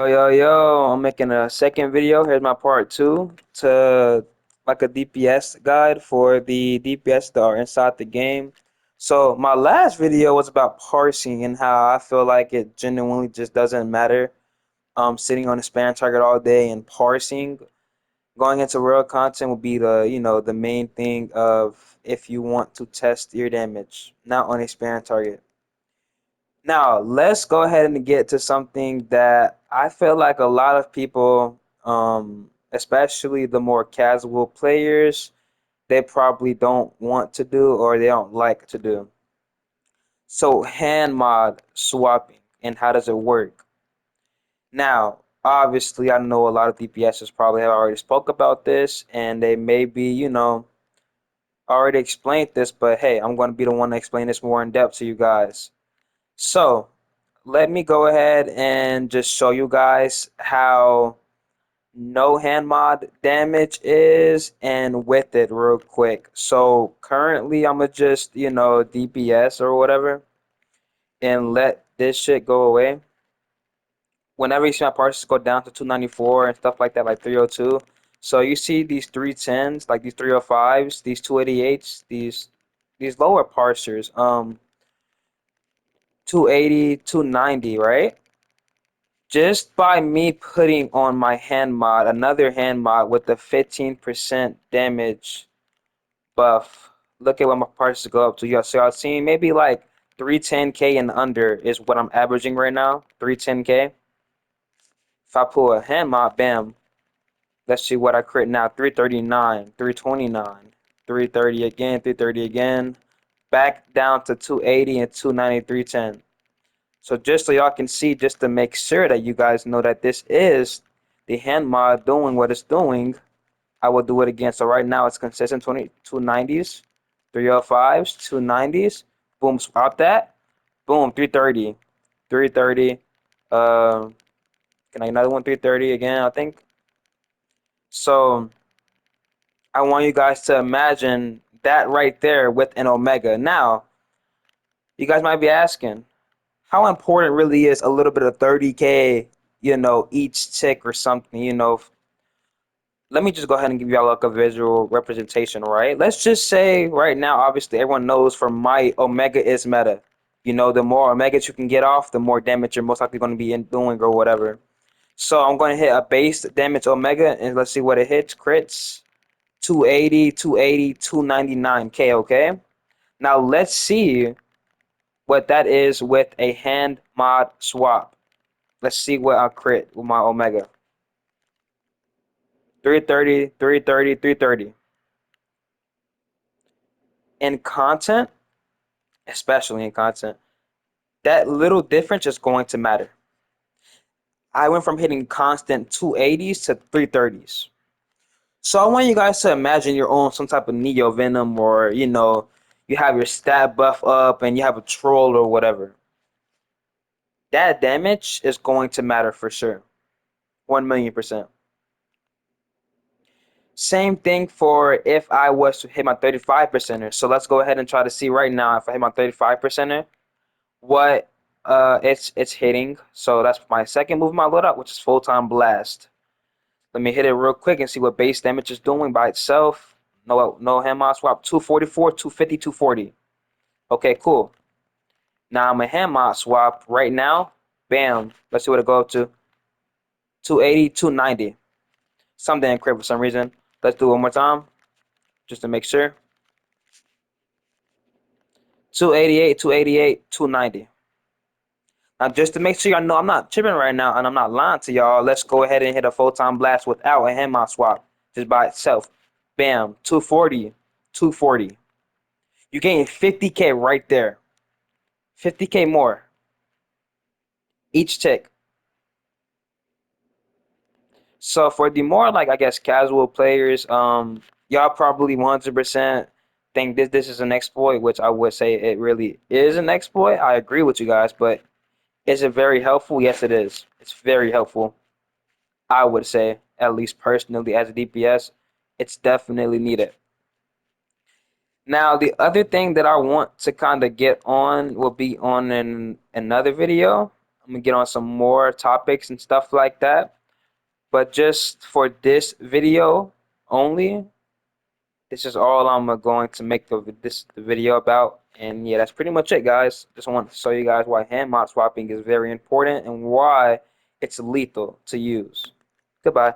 Yo, I'm making a second video. Here's my part two to like a DPS guide for the DPS that are inside the game. So my last video was about parsing and how I feel like it genuinely just doesn't matter. Sitting on a spam target all day and parsing, going into real content will be the main thing of if you want to test your damage, not on a spam target. Now, let's go ahead and get to something that I feel like a lot of people, especially the more casual players, they probably don't want to do or they don't like to do. So, hand mod swapping and how does it work? Now, obviously, I know a lot of DPSs probably have already spoke about this and they may be, already explained this, but hey, I'm going to be the one to explain this more in depth to you guys. So, let me go ahead and just show you guys how no hand mod damage is and with it real quick. So currently I'm gonna just, DPS or whatever and let this shit go away. Whenever you see my parses go down to 294 and stuff like that, like 302. So you see these 310s, like these 305s, these 288s, these lower parsers, 280, 290, right? Just by me putting on my hand mod, another hand mod with the 15% damage buff, look at what my prices go up to. Y'all seeing maybe like 310k and under is what I'm averaging right now. 310k. If I pull a hand mod, bam. Let's see what I crit now. 339, 329, 330 again, 330 again. Back down to 280 and 290, 310. So just so y'all can see, just to make sure that you guys know that this is the hand mod doing what it's doing, I will do it again. So right now it's consistent 290s, 305s, 290s. Boom, swap that. Boom, 330, 330. Can I get another one? 330 again, I think. So I want you guys to imagine that right there with an Omega. Now, you guys might be asking, how important really is a little bit of 30k, each tick or something, let me just go ahead and give y'all like a visual representation, right? Let's just say right now, obviously everyone knows for my Omega is meta. The more Omegas you can get off, the more damage you're most likely going to be doing or whatever. So I'm going to hit a base damage Omega and let's see what it hits. Crits 280, 280, 299k, okay? Now let's see what that is with a hand mod swap. Let's see what I crit with my Omega. 330, 330, 330. In content, especially in content, that little difference is going to matter. I went from hitting constant 280s to 330s. So I want you guys to imagine you're on some type of Neo Venom or, you have your stat buff up and you have a troll or whatever. That damage is going to matter for sure. 1,000,000%. Same thing for if I was to hit my 35 percenter. So let's go ahead and try to see right now if I hit my 35 percenter, what it's hitting. So that's my second move, my loadout, which is full-time blast. Let me hit it real quick and see what base damage is doing by itself. No hand mod swap. 244, 250, 240. Okay, cool. Now I'm a hand mod swap right now. Bam. Let's see what it go up to. 280, 290. Something crit for some reason. Let's do it one more time just to make sure. 288, 288, 290. Now, just to make sure y'all know I'm not tripping right now and I'm not lying to y'all, let's go ahead and hit a full-time blast without a hand mod swap, just by itself. Bam, 240, 240. You gain 50k right there. 50k more each tick. So for the more like I guess casual players, y'all probably 100% think this is an exploit, which I would say it really is an exploit. I agree with you guys, but is it very helpful? Yes, it is. It's very helpful. I would say, at least personally, as a DPS, it's definitely needed. Now, the other thing that I want to kind of get on will be on another video. I'm gonna get on some more topics and stuff like that. But just for this video only, this is all I'm going to make the video about. And yeah, that's pretty much it, guys. Just want to show you guys why hand mod swapping is very important and why it's lethal to use. Goodbye.